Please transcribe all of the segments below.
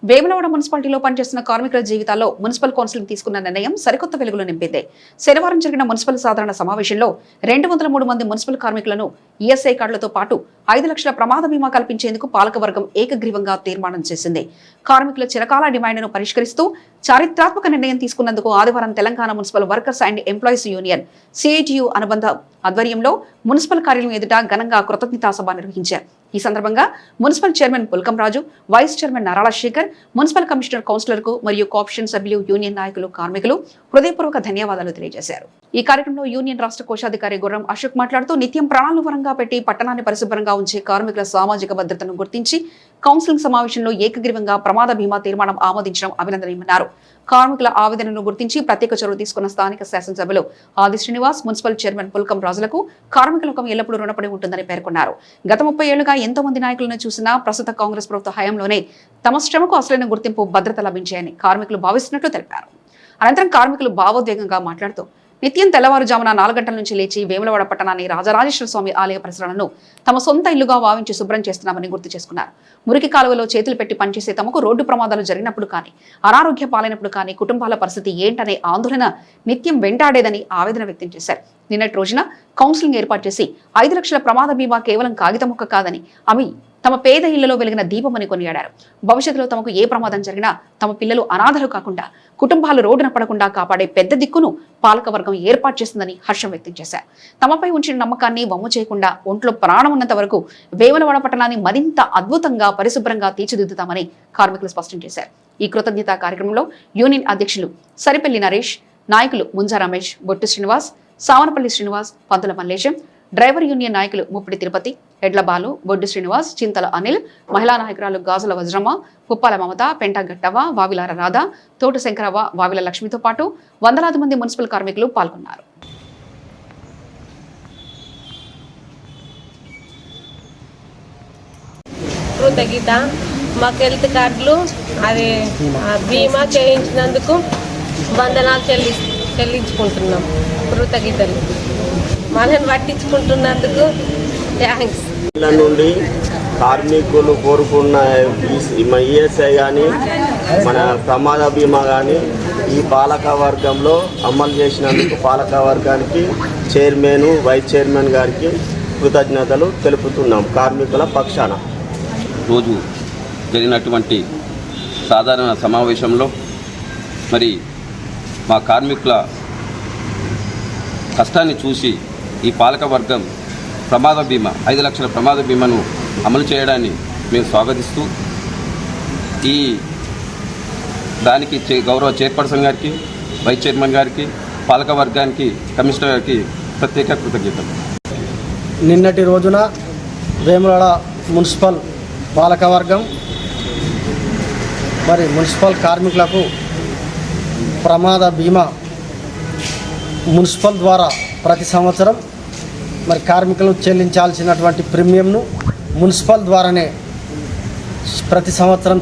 వేములవాడ మున్సిపాలిటీలో పనిచేస్తున్న కార్మికుల జీవితాల్లో మున్సిపల్ కౌన్సిలింగ్ తీసుకున్న నిర్ణయం సరికొత్త వెలుగులు నింపింది. శనివారం జరిగిన మున్సిపల్ సాధారణ సమావేశంలో 203 మంది మున్సిపల్ కార్మికులను ఈఎస్ఐ కార్డులతో పాటు 5 లక్షల ప్రమాద బీమా కల్పించేందుకు పాలకవర్గం ఏకగ్రీవంగా తీర్మానం చేసింది. కార్మికుల చిరకాల డిమాండ్ను పరిష్కరిస్తూ చారిత్రాత్మక నిర్ణయం తీసుకున్నందుకు ఆదివారం Telangana municipal workers and employees union CITU అనుబంధ ఆధ్వర్యంలో మున్సిపల్ కార్యాలయం ఎదుట ఘనంగా కృతజ్ఞతా సభ నిర్వహించారు. ఈ సందర్భంగా municipal chairman Pulkam Raju, vice chairman Narala Sekhar, municipal commissioner కౌన్సిలర్కు మరియు కోఆప్షన్ సభ్యులు, యూనియన్ నాయకులు, కార్మికులు హృదయపూర్వక ధన్యవాదాలు తెలియజేశారు. ఈ కార్యక్రమంలో యూనియన్ రాష్ట్ర కోశాధికారి గుర్రం అశోక్ మాట్లాడుతూ నిత్యం ప్రాణాలను వరంగా పెట్టి పట్టణాన్ని పరిశుభ్రంగా ఉంచే కార్మికుల సామాజిక భద్రతను గుర్తించి కౌన్సిలింగ్ సమావేశంలో ఏకగ్రీవంగా ప్రమాద బీమా తీర్మానం ఆమోదించడం అభినందనీయమన్నారు. కార్మికుల ఆవేదనను గుర్తించి ప్రత్యేక చొరవ తీసుకున్న స్థానిక శాసనసభ్యులు ఆది శ్రీనివాస్, మున్సిపల్ చైర్మన్ పుల్కం రాజులకు కార్మికుల లోకం ఎల్లప్పుడూ రుణపడి ఉంటుందని పేర్కొన్నారు. గత 30 ఏళ్లుగా ఎంతో మంది నాయకులను చూసినా ప్రస్తుత కాంగ్రెస్ ప్రభుత్వ హయాంలోనే తమ శ్రమకు అసలైన గుర్తింపు, భద్రత లభించాయని కార్మికులు భావిస్తున్నట్లు తెలిపారు. అనంతరం కార్మికులు భావోద్వేగంగా మాట్లాడుతూ నిత్యం తెల్లవారుజామున 4 గంటల నుంచి లేచి వేములవాడ పట్టణాన్ని రాజరాజేశ్వర స్వామి ఆలయ పరిసరాలను తమ సొంత ఇల్లుగా భావించి శుభ్రం చేస్తున్నామని గుర్తు చేసుకున్నారు. మురికి కాలువలో చేతులు పెట్టి పనిచేసే తమకు రోడ్డు ప్రమాదాలు జరిగినప్పుడు కానీ, అనారోగ్య పాలైనప్పుడు కానీ కుటుంబాల పరిస్థితి ఏంటనే ఆందోళన నిత్యం వెంటాడేదని ఆవేదన వ్యక్తం చేశారు. నిన్నటి రోజున కౌన్సిలింగ్ ఏర్పాటు చేసి 5 లక్షల ప్రమాద బీమా కేవలం కాగితం ముక్క కాదని, అవి తమ పేద ఇళ్లలో వెలిగిన దీపమని కొనియాడారు. భవిష్యత్తులో తమకు ఏ ప్రమాదం జరిగినా తమ పిల్లలు అనాథలు కాకుండా, కుటుంబాలు రోడ్డున పడకుండా కాపాడే పెద్ద దిక్కును పాలకవర్గం ఏర్పాటు చేస్తుందని హర్షం వ్యక్తం చేశారు. తమపై ఉంచిన నమ్మకాన్ని వమ్ము చేయకుండా ఒంట్లో ప్రాణం ఉన్నంత వరకు వేములవాడ పట్టణాన్ని మరింత అద్భుతంగా, పరిశుభ్రంగా తీర్చిదిద్దుతామని కార్మికులు స్పష్టం చేశారు. ఈ కృతజ్ఞతా కార్యక్రమంలో యూనియన్ అధ్యక్షులు సరిపల్లి నరేష్, నాయకులు ముంజా రమేష్, బొట్టు శ్రీనివాస్, సావనపల్లి శ్రీనివాస్, పంతుల మల్లేశం, డ్రైవర్ యూనియన్ నాయకులు ముప్పిడి తిరుపతి, ఎడ్లబాలు, బొడ్డు శ్రీనివాస్, చింతల అనిల్, మహిళా నాయకురాలు గాజుల వజ్రమ్మ, పుప్పాల మమత, పెంట గట్టవ, వావిలార రాధ, తోట శంకరవ్వ, వావిల లక్ష్మితో పాటు వందలాది మంది మున్సిపల్ కార్మికులు పాల్గొన్నారు. కృతజ్ఞత. మాకు హెల్త్ కార్డులు అది బీమా చేయించినందుకు వందనాలు చెల్లించుకుంటున్నాం. కృతజ్ఞతలు. మనల్ని పట్టించుకుంటున్నందుకు థ్యాంక్స్. నుండి కార్మికులు కోరుకున్న ఈఎస్ఐ కానీ, మన ప్రమాద బీమా కానీ ఈ పాలక వర్గంలో అమలు చేసినందుకు పాలక వర్గానికి, చైర్మన్, వైస్ చైర్మన్ గారికి కృతజ్ఞతలు తెలుపుతున్నాం కార్మికుల పక్షాన. రోజు జరిగినటువంటి సాధారణ సమావేశంలో మరి మా కార్మికుల కష్టాన్ని చూసి ఈ పాలక వర్గం ప్రమాద బీమా 5 లక్షల ప్రమాద బీమాను అమలు చేయడాన్ని మేము స్వాగతిస్తూ ఈ దానికి గౌరవ చైర్పర్సన్ గారికి, వైస్ చైర్మన్ గారికి, పాలక వర్గానికి, కమిషనర్ గారికి ప్రత్యేక కృతజ్ఞతలు. నిన్నటి రోజున వేములవాడ మున్సిపల్ పాలకవర్గం మరి మున్సిపల్ కార్మికులకు ప్రమాద బీమా మున్సిపల్ ద్వారా ప్రతి సంవత్సరం మరి కార్మికులు చెల్లించాల్సినటువంటి ప్రీమియంను మున్సిపల్ ద్వారానే ప్రతి సంవత్సరం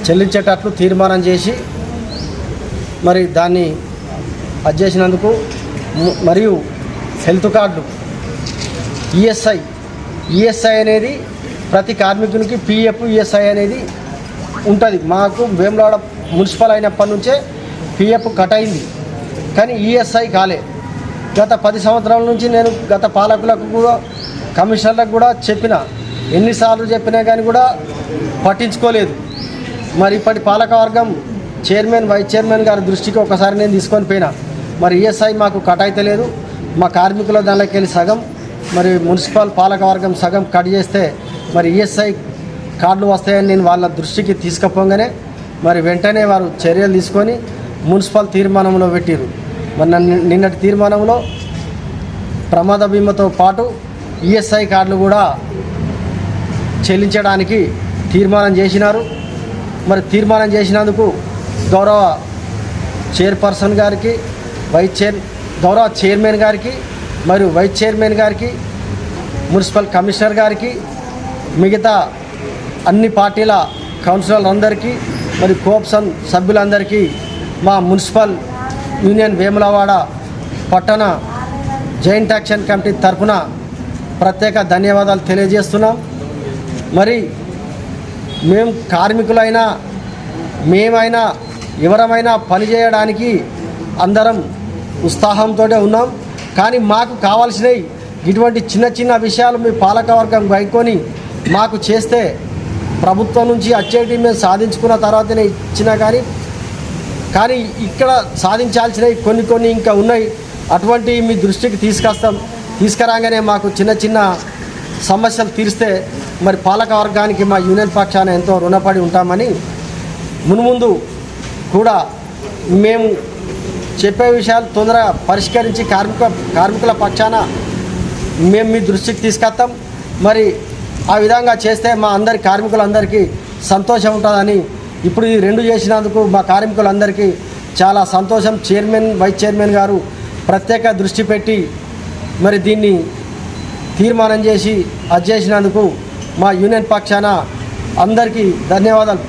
చెల్లించేటట్లు తీర్మానం చేసి మరి దాన్ని అది చేసినందుకు, మరియు హెల్త్ కార్డు ఈఎస్ఐ అనేది ప్రతి కార్మికునికి పిఎఫ్, ఈఎస్ఐ అనేది ఉంటుంది. మాకు వేములవాడ మున్సిపల్ అయినప్పటి నుంచే పిఎఫ్ కట్ అయింది, కానీ ఈఎస్ఐ కాలే. గత 10 సంవత్సరాల నుంచి నేను గత పాలకులకు కూడా, కమిషనర్లకు కూడా చెప్పిన, ఎన్నిసార్లు చెప్పినా కానీ కూడా పట్టించుకోలేదు. మరి ఇప్పటి పాలకవర్గం చైర్మన్, వైస్ చైర్మన్ గారి దృష్టికి ఒకసారి నేను తీసుకొని పోయినా, మరి ఈఎస్ఐ మాకు కట్ అయితే లేదు. మా కార్మికుల దానిలోకి వెళ్ళి సగం, మరి మున్సిపల్ పాలకవర్గం సగం కట్ చేస్తే మరి ఈఎస్ఐ కార్డులు వస్తాయని నేను వాళ్ళ దృష్టికి తీసుకుపోగానే మరి వెంటనే వారు చర్యలు తీసుకొని మున్సిపల్ తీర్మానంలో పెట్టారు. మరి నిన్నటి తీర్మానంలో ప్రమాద బీమాతో పాటు ఈఎస్ఐ కార్డులు కూడా చెల్లించడానికి తీర్మానం చేసినారు. మరి తీర్మానం చేసినందుకు గౌరవ చైర్పర్సన్ గారికి, గౌరవ చైర్మన్ గారికి మరియు వైస్ చైర్మన్ గారికి, మున్సిపల్ కమిషనర్ గారికి, మిగతా అన్ని పార్టీల కౌన్సిలర్లందరికీ, మరి కోఆప్షన్ సభ్యులందరికీ మా మున్సిపల్ యూనియన్ వేములవాడ పట్టణ జాయింట్ యాక్షన్ కమిటీ తరఫున ప్రత్యేక ధన్యవాదాలు తెలియజేస్తున్నాం. మరి మేము కార్మికులైనా మేమైనా ఎవరమైనా పనిచేయడానికి అందరం ఉత్సాహంతో ఉన్నాం. కానీ మాకు కావాల్సినవి ఇటువంటి చిన్న చిన్న విషయాలు మీ పాలకవర్గం వైకొని మాకు చేస్తే ప్రభుత్వం నుంచి వచ్చేటి మేము సాధించుకున్న తర్వాతనే ఇచ్చినా కానీ ఇక్కడ సాధించాల్సినవి కొన్ని ఇంకా ఉన్నాయి. అటువంటి మీ దృష్టికి తీసుకురాగానే మాకు చిన్న చిన్న సమస్యలు తీరిస్తే మరి పాలకవర్గానికి మా యూనియన్ పక్షాన ఎంతో రుణపడి ఉంటామని మున్ముందు కూడా మేము చెప్పే విషయాలు తొందరగా పరిష్కరించి కార్మికుల పక్షాన మేము మీ దృష్టికి తీసుకొస్తాం. మరి ఆ విధంగా చేస్తే మా కార్మికులందరికీ సంతోషం ఉంటుందని ఇప్పుడు ఈ 2 చేసినందుకు మా కార్మికులందరికీ చాలా సంతోషం. చైర్మన్ వైస్ చైర్మన్ గారు ప్రత్యేక దృష్టి పెట్టి మరి దీన్ని తీర్మానం చేసి అది చేసినందుకు మా యూనియన్ పక్షాన అందరికీ ధన్యవాదాలు.